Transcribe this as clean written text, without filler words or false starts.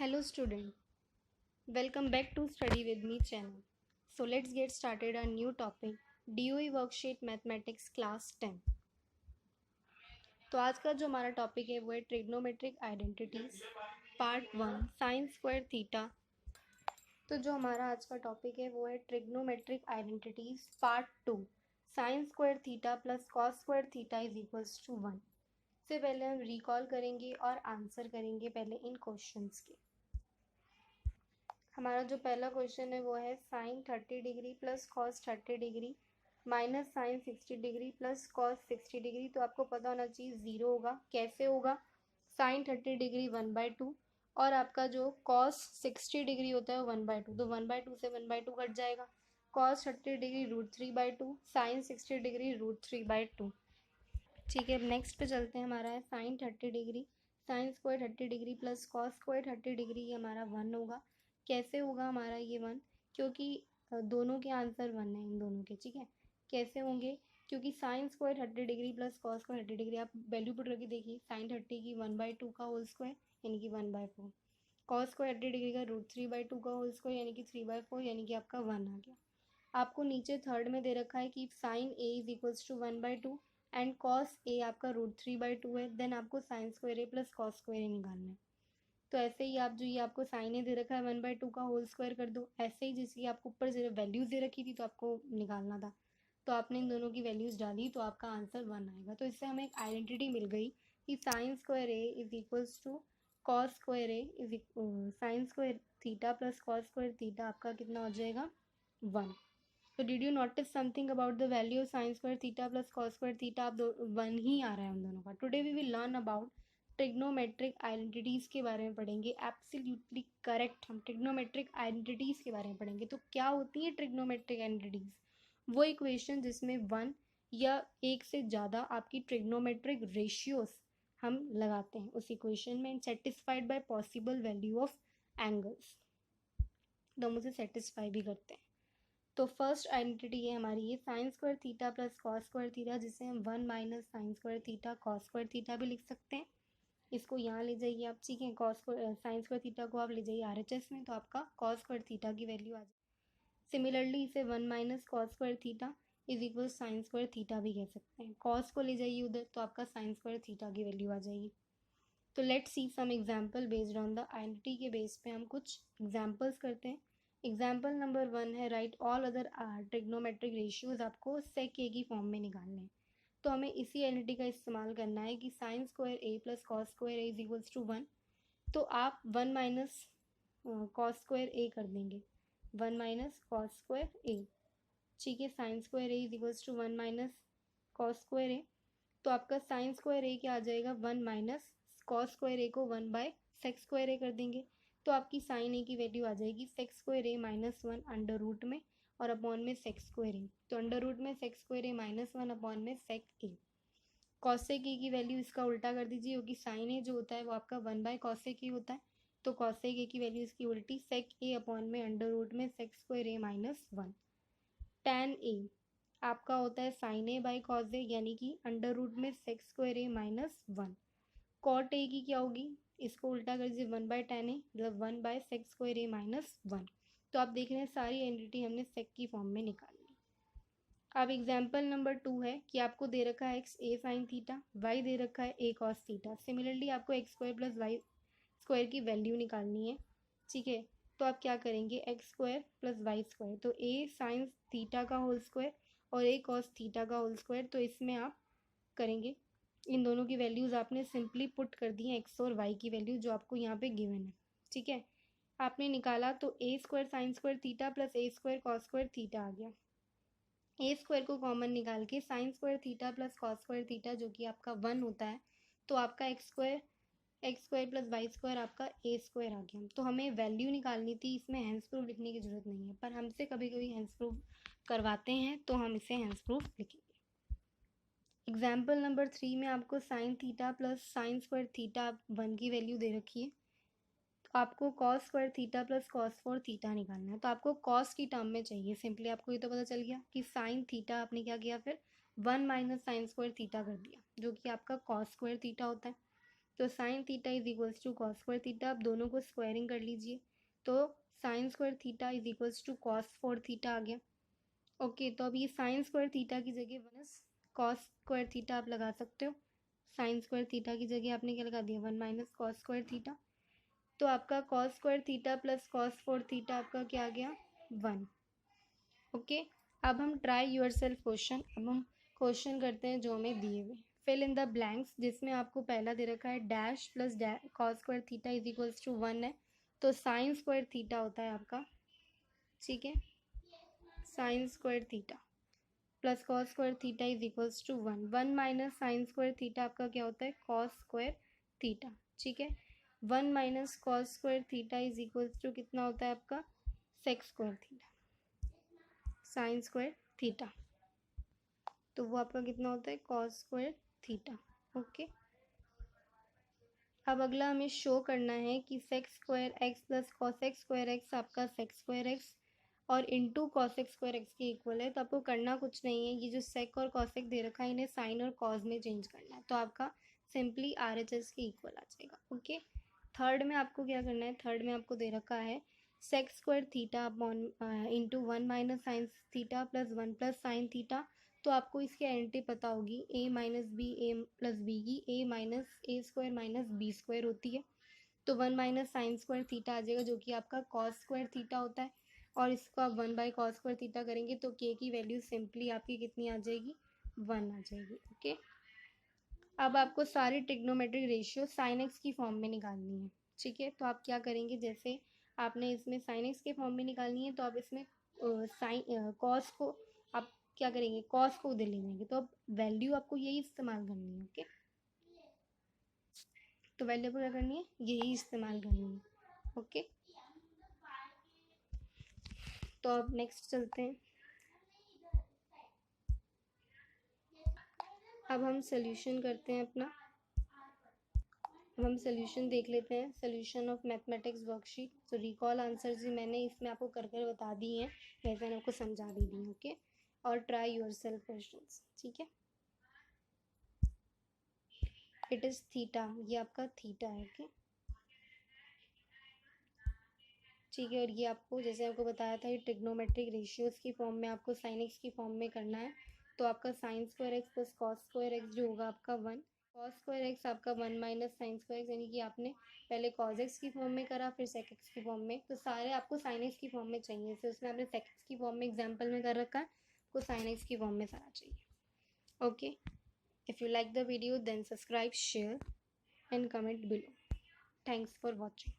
Hello student, welcome back to Study with Me channel. So let's get started a new topic DOE worksheet mathematics class 10. तो आज का जो हमारा topic है वो है trigonometric identities part 1 sine square theta. तो जो हमारा आज का टॉपिक है वो है trigonometric identities part 2 sine square theta plus cos square theta is equals to 1। से पहले हम रिकॉल करेंगे और आंसर करेंगे पहले इन क्वेश्चंस के। हमारा जो पहला क्वेश्चन है वो है sine 30 degree plus cos 30 degree minus sine 60 degree plus cos 60 degree. तो आपको पता होना चाहिए ज़ीरो होगा। कैसे होगा? साइन 30 डिग्री 1/2 और आपका जो कॉस 60 डिग्री होता है 1/2, तो 1/2 से 1/2 कट जाएगा। Cos 30 degree √3/2, sine 60 degree √3/2। ठीक है, अब नेक्स्ट पे चलते हैं। हमारा है sine 30 degree sine square 30 degree plus cos square 30 degree, ये हमारा 1 होगा। कैसे होगा हमारा ये 1? क्योंकि दोनों के आंसर 1 है इन दोनों के। ठीक है, कैसे होंगे? क्योंकि sign square 30 degree plus cos square 30 degree, आप वैल्यू पुट करके देखिए। साइन 30 की 1/2 का होल स्क्वायर यानी कि 1/4, कॉस स्क्वायर 30 डिग्री का √3/2 का होल स्क्वायर यानी कि 3/4, यानी कि आपका 1 आ गया। आपको नीचे थर्ड में दे रखा है कि sine A is equals to 1/2 and cos A आपका √3/2 है। देन आपको sine square A plus cos square A निकालना है। तो ऐसे ही आप जो ये आपको साइन ए दे रखा है 1/2 का होल स्क्वायर कर दो। ऐसे ही जैसे आपको ऊपर से वैल्यूज दे रखी थी तो आपको निकालना था, तो आपने इन दोनों की वैल्यूज डाली तो आपका आंसर 1 आएगा। तो इससे हमें एक आइडेंटिटी मिल गई कि sine square A is equals to cos square A is sine square theta plus cos square theta आपका कितना हो जाएगा? 1। तो did you notice something about the value of sine square theta plus cos square theta? आप 1 ही आ रहा है उन दोनों का। Today we will learn about trigonometric identities के बारे में पढ़ेंगे। एब्सोल्युटली करेक्ट, हम ट्रिग्नोमेट्रिक आइडेंटिटीज के बारे में पढ़ेंगे। तो क्या होती है ट्रिग्नोमेट्रिक आइडेंटिटीज? वो इक्वेशन जिसमें 1 या एक से ज़्यादा आपकी ट्रिग्नोमेट्रिक रेशियोज हम लगाते हैं उस इक्वेशन में, satisfied by possible value of angles, तो हम उसे सेटिस्फाई भी करते हैं। तो फर्स्ट आइडेंटिटी है हमारी ये sign square theta plus cos square theta, जिसे हम 1 minus sine square theta cos square theta भी लिख सकते हैं। इसको यहाँ ले जाइए आप। ठीक है, cos square sine square theta को आप ले जाइए RHS में, तो आपका कॉस स्क्वायर थीटा की वैल्यू आ जाए। सिमिलरली इसे 1 minus cos square theta is equal sign square theta भी कह सकते हैं। कॉस को ले जाइए उधर तो आपका साइन स्क्वायर थीटा की वैल्यू आ जाएगी। तो let's see some example based on the identity के बेस पे हम कुछ एग्जाम्पल्स करते हैं। एग्जाम्पल नंबर 1 है right all other trigonometric ratios आपको सेक ए की फॉर्म में निकालने हैं। तो हमें इसी आइडेंटिटी का इस्तेमाल करना है कि sine square A plus cos square A is equals to 1। तो आप 1 माइनस कॉस स्क्वायर ए कर देंगे, 1 माइनस कॉस स्क्वायर ए। ठीक है, sine square A is equals to 1 minus cos square A. तो आपका साइन स्क्वायर ए क्या आ जाएगा? 1 माइनस कॉस स्क्वायर ए को 1 बाय सेक्स स्क्वायर ए कर देंगे, तो आपकी साइन ए की वैल्यू आ जाएगी sex square A -1 under root में और अपॉन में सेक्स स्क्वायर ए। तो अंडर रूट में सेक्स स्क्वायर ए -1 अपॉन में सेक ए। कॉसेक ए की वैल्यू इसका उल्टा कर दीजिए, क्योंकि साइन ए जो होता है वो आपका 1 बाय कॉसेक ए होता है। तो कॉसेक ए की वैल्यू इसकी उल्टी सेक ए अपॉन में अंडर रूट में sec square A -1। Tan A आपका होता है sine A by cos A, यानी कि अंडर रूट में sec square A -1। Cot A की क्या होगी? इसको उल्टा कर दीजिए 1 बाय टैन ए, मतलब 1 बाय सेक्स स्क्वायर ए -1। तो आप देख रहे हैं सारी एंटिटी हमने सेक की फॉर्म में निकाल ली। अब एग्जाम्पल नंबर 2 है कि आपको दे रखा है X A sine theta, Y दे रखा है ए कॉस थीटा। सिमिलरली आपको X square plus Y square की वैल्यू निकालनी है। ठीक है, तो आप क्या करेंगे? X square plus Y square, तो ए साइन थीटा का होल स्क्वायर और ए कॉस थीटा का होल स्क्वायर। तो इसमें आप करेंगे, इन दोनों की वैल्यूज़ आपने सिंपली पुट कर दी है एक्स और वाई की वैल्यू जो आपको यहाँ पे गिवन है। ठीक है, आपने निकाला तो A square sine square theta plus A square cos square theta आ गया। ए स्क्वायर को कॉमन निकाल के sine square theta plus cos square theta जो कि आपका 1 होता है, तो आपका x square plus Y square आपका ए स्क्वायर आ गया। तो हमें वैल्यू निकालनी थी, इसमें हैंस प्रूफ लिखने की जरूरत नहीं है, पर हमसे कभी कभी हैंस प्रूफ करवाते हैं तो हम इसे हैंस प्रूफ लिखेंगे। एग्जाम्पल नंबर 3 में आपको sign theta plus sign square theta 1 की वैल्यू दे रखी है। तो आपको cos square theta plus cos four theta निकालना है। तो आपको कॉस की टर्म में चाहिए। सिंपली आपको ये तो पता चल गया कि साइन थीटा आपने क्या किया, फिर 1 माइनस साइन स्क्वायर थीटा कर दिया, जो कि आपका कॉस स्क्वायर थीटा होता है। तो sine theta is equals to cos square theta. आप दोनों को स्क्वायरिंग कर लीजिए, तो sine square theta is equals to cos 4 theta आ गया। ओके, तो अब ये साइन स्क्वायर थीटा की जगह माइनस कॉस स्क्वायर थीटा आप लगा सकते हो। साइन स्क्वायर थीटा की जगह आपने क्या लगा दिया, 1 माइनस कॉस स्क्वायर थीटा। तो आपका cos square theta plus cos 4 theta आपका क्या आ गया, 1। ओके, अब हम ट्राई योर सेल्फ क्वेश्चन। अब हम क्वेश्चन करते हैं जो हमें दिए हुए। फिल इन द ब्लैंक्स, जिसमें आपको पहला दे रखा है dash plus cos square theta is equals to 1 है, तो साइन स्क्वायर थीटा होता है आपका, ठीक है, sine square theta plus cos square theta is equals to 1। 1 minus sine square theta आपका क्या होता है, कॉस स्क्वायर थीटा, ठीक है। 1 minus cos square theta is equals to कितना होता है आपका, sec square theta, sine square theta, तो वो आपका कितना होता है, कॉस स्क्वायर थीटा। ओके, अब अगला हमें शो करना है कि sec square X plus cos X square X आपका सेक स्क्वायर एक्स और into cos X square X के इक्वल है। तो आपको करना कुछ नहीं है, ये जो सेक और कॉसेक दे रखा है इन्हें साइन और कॉस में चेंज करना है, तो आपका सिंपली RHS के इक्वल आ जाएगा। ओके, थर्ड में आपको क्या करना है, थर्ड में आपको दे रखा है sec square theta upon into 1 minus sine theta plus 1 plus sine theta. तो आपको इसकी आइडेंटिटी पता होगी, a minus B A plus B की a minus A square minus B square होती है। तो 1 माइनस साइन स्क्वायर थीटा आ जाएगा जो कि आपका कॉस स्क्वायर थीटा होता है, और इसको आप 1 बाई कॉस स्क्वायर थीटा करेंगे तो k की वैल्यू सिंपली आपकी कितनी आ जाएगी, 1 आ जाएगी। ओके, अब आपको सारी ट्रिग्नोमेट्रिक रेशियो साइन एक्स की फॉर्म में निकालनी है, ठीक है। तो आप क्या करेंगे, जैसे आपने इसमें साइन एक्स के फॉर्म में निकालनी है, तो आप इसमें साइन कॉस को आप क्या करेंगे, कॉस को उधर ले जाएंगे, तो अब वैल्यू आपको यही इस्तेमाल करनी है। ओके, तो वैल्यू को क्या करनी है, यही इस्तेमाल करनी है। ओके, तो अब नेक्स्ट चलते हैं। अब हम सोल्यूशन करते हैं अपना। अब हम सोल्यूशन देख लेते हैं, सोल्यूशन ऑफ मैथमेटिक्स वर्कशीट। तो रिकॉल आंसर जी मैंने इसमें आपको कर कर बता दी हैं, वैसे मैंने आपको समझा भी दी। ओके, और ट्राई योर सेल्फ क्वेश्चंस, ठीक है। इट इज़ थीटा, ये आपका थीटा है। ओके, ठीक है, और ये आपको जैसे आपको बताया था, ये ट्रिग्नोमेट्रिक रेशियोज की फॉर्म में आपको साइन एक्स की फॉर्म में करना है। तो आपका sine square X plus cos square x जो होगा आपका 1, कॉस स्क्वायर एक्स आपका 1 माइनस साइन स्क्वायर एक्स, यानी कि आपने पहले कॉस एक्स की फॉर्म में करा फिर सेक एक्स की फॉर्म में, तो सारे आपको साइन एक्स की फॉर्म में चाहिए। फिर उसमें आपने सेक एक्स की फॉर्म में एग्जाम्पल में कर रखा है, आपको साइन एक्स की फॉर्म में सारा चाहिए। Okay, if you like the video then subscribe, share and comment below. Thanks for watching.